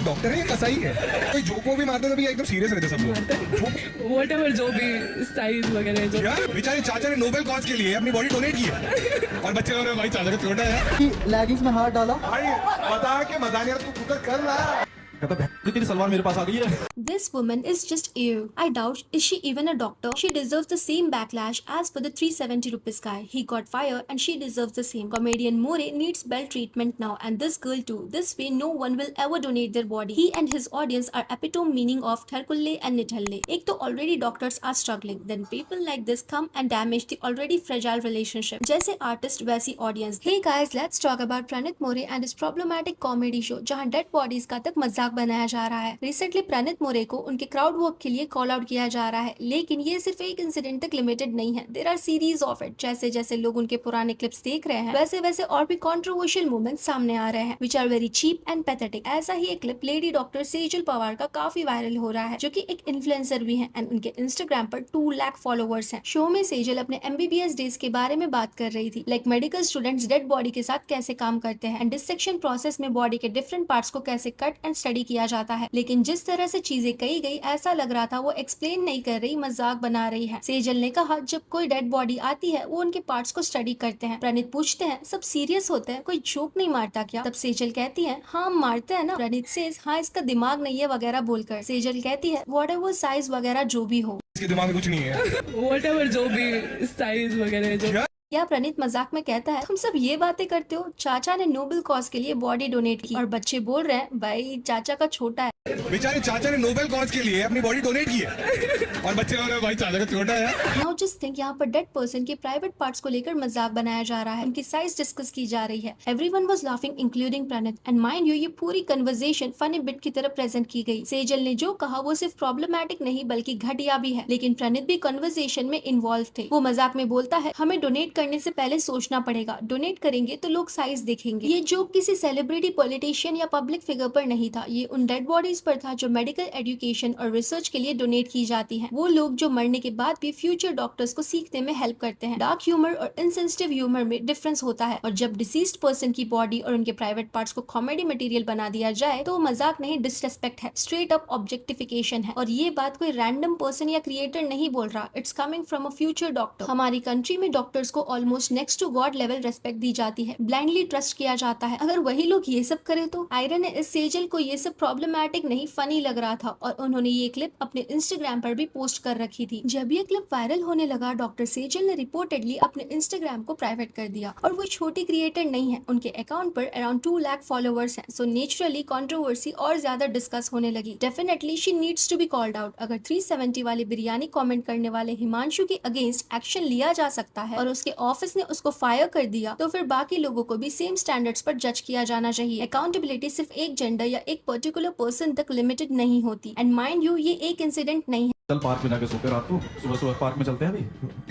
Doctor है या कसाई है? कोई जोक वो भी मारता था भैया, एकदम सीरियस रहते सब लोग। व्हाटएवर जो भी साइज वगैरह जो यार बेचारे चाचा ने नोबेल कॉज के लिए अपनी बॉडी डोनेट की है और बच्चे लोग भाई चाचा का छोटा है। लेगिंग्स में हाथ डाला भाई बता के मजा नहीं, तू खुद कर रहा है। तेरी सलवार मेरे पास आ गई है। This woman is just ew. I doubt is she even a doctor? She deserves the same backlash as for the 370 rupees guy. He got fired and she deserves the same. Comedian More needs belt treatment now and this girl too. This way no one will ever donate their body. He and his audience are epitome meaning of Tharkulle and Nithalle. एक तो already doctors are struggling. Then people like this come and damage the already fragile relationship. जैसे artist वैसी audience. Hey guys, let's talk about Pranit More and his problematic comedy show जहाँ dead bodies का तक मजाक बनाया जा रहा है। रिसेंटली प्रणित मोरे को उनके क्राउड वर्क के लिए कॉल आउट किया जा रहा है, लेकिन ये सिर्फ एक इंसिडेंट तक लिमिटेड नहीं है। There are series of it. जैसे जैसे लोग उनके पुराने क्लिप्स देख रहे हैं वैसे वैसे और भी कंट्रोवर्शियल मूवमेंट्स सामने आ रहे हैं which are very cheap and pathetic. ऐसा ही एक clip lady doctor Sejal Pawar का काफी वायरल हो रहा है, जो कि एक इन्फ्लुएंसर भी है एंड उनके इंस्टाग्राम पर 2 लाख फॉलोअर्स हैं। शो में सेजल अपने MBBS डेज के बारे में बात कर रही थी, like medical students dead body के साथ कैसे काम करते हैं एंड डिसेक्शन प्रोसेस में बॉडी के डिफरेंट पार्ट्स को कैसे कट एंड स्टडी किया जाता है। लेकिन जिस तरह से चीजें कही गई ऐसा लग रहा था वो एक्सप्लेन नहीं कर रही, मजाक बना रही है। सेजल ने कहा जब कोई डेड बॉडी आती है वो उनके पार्ट्स को स्टडी करते हैं। प्रणीत पूछते हैं सब सीरियस होते हैं, कोई जोक नहीं मारता क्या? तब सेजल कहती है हाँ मारते हैं ना। प्रणीत सेज हाँ इसका दिमाग नहीं है वगैरह बोलकर सेजल कहती है व्हाटएवर साइज वगैरह जो भी हो, इसके दिमाग में कुछ नहीं है। व्हाटएवर जो भी साइज वगैरह जो। या प्रणीत मजाक में कहता है तुम सब ये बातें करते हो, चाचा ने नोबेल कॉज के लिए बॉडी डोनेट की। और बच्चे बोल रहे हैं भाई चाचा का छोटा है। बेचारे चाचा ने नोबेल कॉज के लिए अपनी बॉडी डोनेट की है और बच्चे लोग भाई चाचा का छोटा है। नाउ जस्ट थिंक यहाँ पर डेड पर्सन के प्राइवेट पार्ट्स को लेकर मजाक बनाया जा रहा है, उनकी साइज डिस्कस की जा रही है। Everyone was laughing including Praneet and mind you ये पूरी कन्वर्सेशन फनी बिट की तरह प्रेजेंट की गई। सेजल ने जो कहा वो सिर्फ प्रॉब्लमैटिक नहीं बल्कि घटिया भी है, लेकिन प्रणीत भी कन्वर्सेशन में इन्वॉल्व थे। वो मजाक में बोलता है हमें डोनेट करने से पहले सोचना पड़ेगा, डोनेट करेंगे तो लोग साइज देखेंगे। ये जोक किसी सेलिब्रिटी पॉलिटिशियन या पब्लिक फिगर पर नहीं था, ये उन डेड बॉडीज पर था जो मेडिकल एजुकेशन और रिसर्च के लिए डोनेट की जाती है। वो लोग जो मरने के बाद भी फ्यूचर डॉक्टर्स को सीखने में हेल्प करते हैं। डार्क ह्यूमर और इनसेंसिटिव ह्यूमर में डिफरेंस होता है और जब डिसीज्ड पर्सन की बॉडी और उनके प्राइवेट पार्ट्स को कॉमेडी मटेरियल बना दिया जाए तो मजाक नहीं डिसरेस्पेक्ट है, स्ट्रेट अप ऑब्जेक्टिफिकेशन है। और ये बात कोई रैंडम पर्सन या क्रिएटर नहीं बोल रहा, it's coming from a future doctor. हमारी कंट्री में डॉक्टर्स को almost next to god level respect दी जाती है, ब्लाइंडली ट्रस्ट किया जाता है। अगर वही लोग ये सब करे तो आयरन है इस सेजल को ये सब प्रॉब्लमैटिक नहीं फनी लग रहा था और उन्होंने ये क्लिप अपने इंस्टाग्राम पर भी पोस्ट कर रखी थी। जब ये क्लिप वायरल होने लगा डॉक्टर सेजल ने रिपोर्टेडली अपने इंस्टाग्राम को प्राइवेट कर दिया और वो छोटी क्रिएटर नहीं है, उनके अकाउंट पर अराउंड 2 लाख फॉलोअर्स हैं। सो नेचुरली कंट्रोवर्सी और ज्यादा डिस्कस होने लगी। Definitely she needs to be called out. अगर 370 वाली बिरयानी कमेंट करने वाले हिमांशु के अगेंस्ट एक्शन लिया जा सकता है और उसके ऑफिस ने उसको फायर कर दिया तो फिर बाकी लोगों को भी सेम स्टैंडर्ड्स पर जज किया जाना चाहिए। अकाउंटेबिलिटी सिर्फ एक जेंडर या एक पर्टिकुलर पर्सन तक लिमिटेड नहीं होती एंड माइंड यू ये एक इंसिडेंट नहीं है। चल पार्क में जाके सोते रात को, सुबह सुबह पार्क में चलते हैं अभी।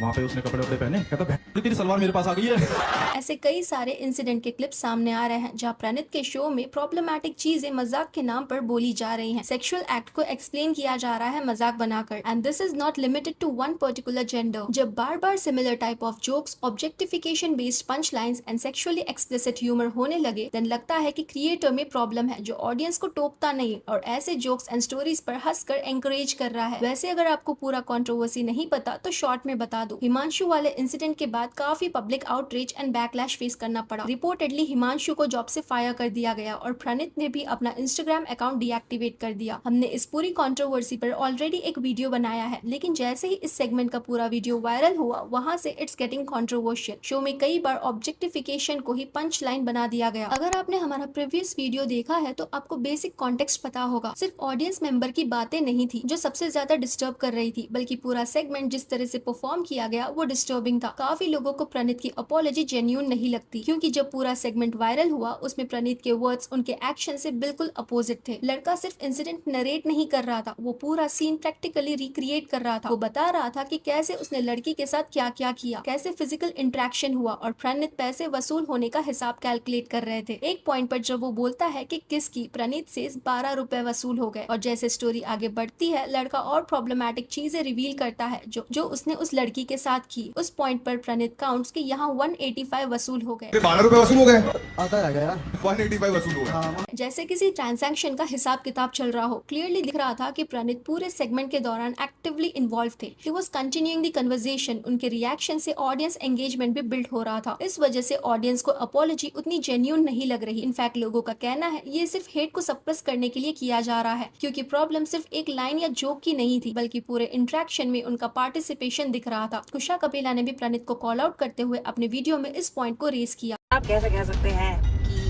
वहाँ पे उसने कपड़े वपड़े पहने, कहता तेरी सलवार मेरे पास आ गई है। ऐसे कई सारे इंसिडेंट के क्लिप सामने आ रहे हैं जहाँ प्रणीत के शो में प्रॉब्लमैटिक चीजें मजाक के नाम पर बोली जा रही हैं। सेक्सुअल एक्ट को एक्सप्लेन किया जा रहा है मजाक बनाकर and this is not limited to one particular gender. जब बार बार similar type of jokes, objectification based punch lines and sexually explicit humour होने लगे देन लगता है कि क्रिएटर में प्रॉब्लम है जो ऑडियंस को टोकता नहीं और ऐसे जोक्स एंड स्टोरीज पर हंसकर एंकरेज कर रहा है। वैसे अगर आपको पूरा कंट्रोवर्सी नहीं पता तो शॉर्ट में बता दो। हिमांशु वाले इंसिडेंट के बाद काफी public outreach and backlash face करना पड़ा। रिपोर्टेडली हिमांशु को जॉब से फायर कर दिया गया और प्रणीत ने भी अपना इंस्टाग्राम अकाउंट डीएक्टिवेट कर दिया। हमने इस पूरी कंट्रोवर्सी पर ऑलरेडी एक वीडियो बनाया है, लेकिन जैसे ही इस सेगमेंट का पूरा वीडियो वायरल हुआ वहां से इट्स गेटिंग कंट्रोवर्शियल। शो में कई बार ऑब्जेक्टिफिकेशन को ही पंच लाइन बना दिया गया। अगर आपने हमारा प्रीवियस वीडियो देखा है तो आपको बेसिक कॉन्टेक्स्ट पता होगा। सिर्फ ऑडियंस मेंबर की बातें नहीं थी जो सबसे ज्यादा डिस्टर्ब कर रही थी, बल्कि पूरा सेगमेंट जिस तरह से परफॉर्म किया गया वो डिस्टर्बिंग था। काफी लोगों को प्रणीत की अपॉलॉजी जेन्युइन नहीं लगती क्योंकि जब पूरा सेगमेंट वायरल हुआ उसमें प्रणीत के वर्ड्स उनके एक्शन से बिल्कुल अपोजिट थे। लड़का सिर्फ इंसिडेंट नरेट नहीं कर रहा था, वो पूरा सीन प्रैक्टिकली रिक्रिएट कर रहा था। वो बता रहा था कि कैसे उसने लड़की के साथ क्या क्या किया, कैसे फिजिकल इंटरेक्शन हुआ और प्रणीत पैसे वसूल होने का हिसाब कैलकुलेट कर रहे थे। एक पॉइंट पर जब वो बोलता है कि किसकी, प्रणीत से 12 रुपए वसूल हो गए और जैसे स्टोरी आगे बढ़ती है लड़का और प्रॉब्लमैटिक चीजें रिवील करता है जो उसने उस लड़की के साथ की। उस पॉइंट पर प्रणीत काउंट्स कि यहाँ 185 वसूल हो गए। 12 रुपए वसूल हो गए, आता रह गया 185 वसूल हो गए। जैसे किसी ट्रांजैक्शन का हिसाब किताब चल रहा हो। क्लियरली दिख रहा था कि प्रणीत पूरे सेगमेंट के दौरान एक्टिवली इन्वॉल्व थे। He was continuing the conversation. उनके रिएक्शन से ऑडियंस एंगेजमेंट भी बिल्ड हो रहा था। इस वजह से ऑडियंस को अपॉलॉजी उतनी जेन्युइन नहीं लग रही। इनफैक्ट लोगों का कहना है ये सिर्फ हेट को सप्रेस करने के लिए किया जा रहा है, क्योंकि प्रॉब्लम सिर्फ एक लाइन या जोक की नहीं थी, बल्कि पूरे इंटरेक्शन में उनका पार्टिसिपेशन दिख रहा था। कुशा कपिला ने भी प्रणीत को कॉल आउट करते हुए अपने वीडियो में इस पॉइंट को रेज किया। आप कैसे कह सकते हैं कि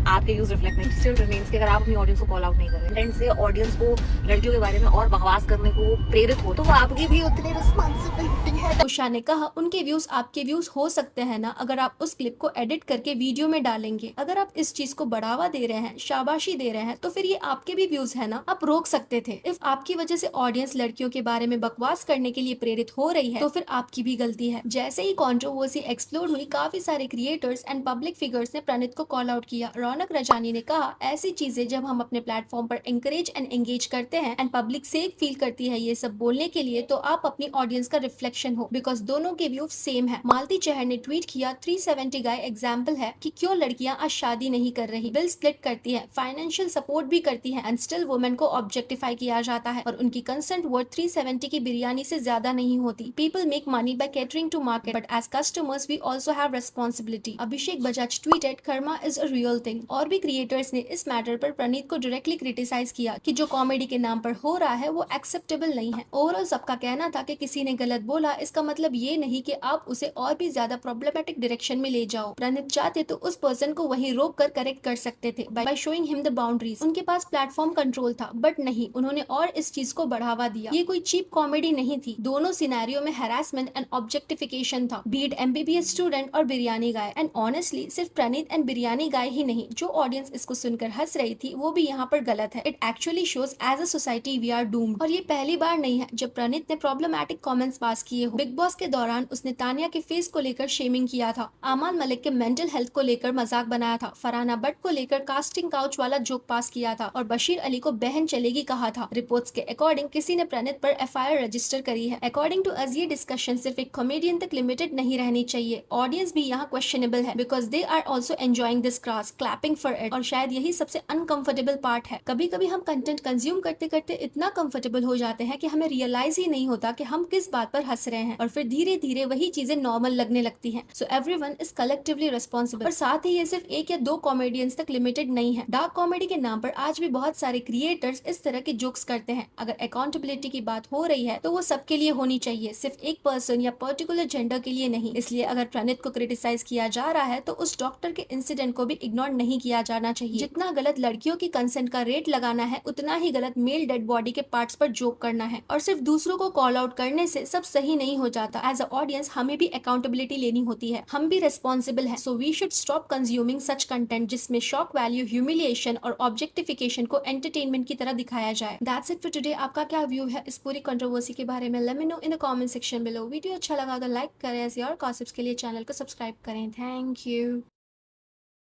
आपके व्यूज रिफ्लेक्ट नहीं, स्टिल रिमेन्स कि अगर आप अपनी ऑडियंस को कॉल आउट नहीं कर रहे, एंड से ऑडियंस को लड़कियों के बारे में और बकवास करने को प्रेरित हो, तो वो आपकी भी उतनी रिस्पॉन्सिबिलिटी है। कुशा ने कहा उनके व्यूज आपके व्यूज हो सकते हैं ना, अगर आप उस क्लिप को एडिट करके वीडियो में डालेंगे। अगर आप इस चीज को बढ़ावा दे रहे हैं, शाबाशी दे रहे हैं, तो फिर ये आपके भी व्यूज है ना, आप रोक सकते थे। इफ आपकी वजह से ऑडियंस लड़कियों के बारे में बकवास करने के लिए प्रेरित हो रही है, तो फिर आपकी भी गलती है। जैसे ही कंट्रोवर्सी एक्सप्लोर हुई, काफी सारे क्रिएटर्स एंड पब्लिक फिगर्स ने प्रणीत को कॉल आउट किया। रौनक रजानी ने कहा ऐसी चीजें जब हम अपने प्लेटफॉर्म पर एंकरेज एंड एंगेज करते हैं एंड पब्लिक सेफ फील करती है ये सब बोलने के लिए, तो आप अपनी ऑडियंस का रिफ्लेक्शन हो, बिकॉज दोनों के व्यू सेम है। मालती चहर ने ट्वीट किया 370 गाय एग्जाम्पल है कि क्यों लड़कियां आज शादी नहीं कर रही, बिल स्प्लिट करती है, फाइनेंशियल सपोर्ट भी करती है, एंड स्टिल वुमेन को ऑब्जेक्टिफाई किया जाता है और उनकी कंसेंट वर्थ 370 की बिरयानी से ज्यादा नहीं होती। People make money by catering to market, but as customers we also have responsibility. Abhishek Bajaj tweeted karma is a real thing. और भी क्रिएटर्स ने इस मैटर पर प्रणीत को डायरेक्टली क्रिटिसाइज किया कि जो कॉमेडी के नाम पर हो रहा है वो एक्सेप्टेबल नहीं है। ओवरऑल सबका कहना था कि किसी ने गलत बोला इसका मतलब ये नहीं कि आप उसे और भी ज्यादा प्रॉब्लमेटिक डायरेक्शन में ले जाओ। प्रणीत चाहते तो उस पर्सन को वहीं रोक कर करेक्ट कर सकते थे by showing him the boundaries. उनके पास प्लेटफॉर्म कंट्रोल था, बट नहीं, उन्होंने और इस चीज को बढ़ावा दिया। ये कोई चीप कॉमेडी नहीं थी, दोनों सिनेरियो में हैरासमेंट एंड ऑब्जेक्टिफिकेशन था, बीट एमबीबीएस स्टूडेंट और बिरयानी गाय। एंड ऑनेस्टली सिर्फ प्रणीत एंड बिरयानी गाय ही नहीं, जो ऑडियंस इसको सुनकर हंस रही थी वो भी यहाँ पर गलत है। It actually shows as a society we are doomed. और ये पहली बार नहीं है जब प्रणीत ने प्रॉब्लमैटिक कमेंट्स पास किए हो। बिग बॉस के दौरान उसने तानिया के फेस को लेकर शेमिंग किया था, आमान मलिक के मेंटल हेल्थ को लेकर मजाक बनाया था, फरहाना बट को लेकर कास्टिंग काउच वाला जोक पास किया था और बशीर अली को बहन चलेगी कहा था। रिपोर्ट्स के अकॉर्डिंग किसी ने प्रणीत पर एफआईआर रजिस्टर करी है। अकॉर्डिंग टू अस ये डिस्कशन सिर्फ एक कॉमेडियन तक लिमिटेड नहीं रहनी चाहिए। ऑडियंस भी यहाँ क्वेश्चनेबल है, because they are also enjoying this crass, clapping for it. और शायद यही सबसे अनकंफर्टेबल पार्ट है। कभी कभी हम कंटेंट कंज्यूम करते करते इतना कंफर्टेबल हो जाते हैं कि हमें रियलाइज ही नहीं होता कि हम किस बात पर हंस रहे हैं, और फिर धीरे धीरे वही चीजें नॉर्मल लगने लगती हैं। So everyone is collectively responsible. और साथ ही ये सिर्फ एक या दो कॉमेडियंस तक लिमिटेड नहीं है। डार्क कॉमेडी के नाम पर आज भी बहुत सारे क्रिएटर्स इस तरह के जोक्स करते हैं। अगर अकाउंटेबिलिटी की बात हो रही है तो वो सबके लिए होनी चाहिए, सिर्फ एक पर्सन या पर्टिकुलर जेंडर के लिए नहीं। इसलिए अगर प्रणीत को क्रिटिसाइज किया जा रहा है तो उस डॉक्टर के इंसिडेंट को भी इग्नोर नहीं किया जाना चाहिए। जितना गलत लड़कियों की कंसेंट का रेट लगाना है, उतना ही गलत मेल डेड बॉडी के पार्ट्स पर जोक करना है। और सिर्फ दूसरों को कॉल आउट करने से सब सही नहीं हो जाता। एज अ ऑडियंस हमें भी अकाउंटेबिलिटी लेनी होती है, हम भी रिस्पॉन्सिबल है। So we should stop consuming such content जिसमें शॉक वैल्यू, ह्यूमिलिएशन और ऑब्जेक्टिफिकेशन को एंटरटेनमेंट की तरह दिखाया जाए। That's it for today. आपका क्या व्यू है इस पूरी कंट्रोवर्सी के बारे में? Let me know in the comment section below. Video अच्छा लगा तो लाइक करें, ऐसे और गॉसिप्स के लिए चैनल को सब्सक्राइब करें। Thank you.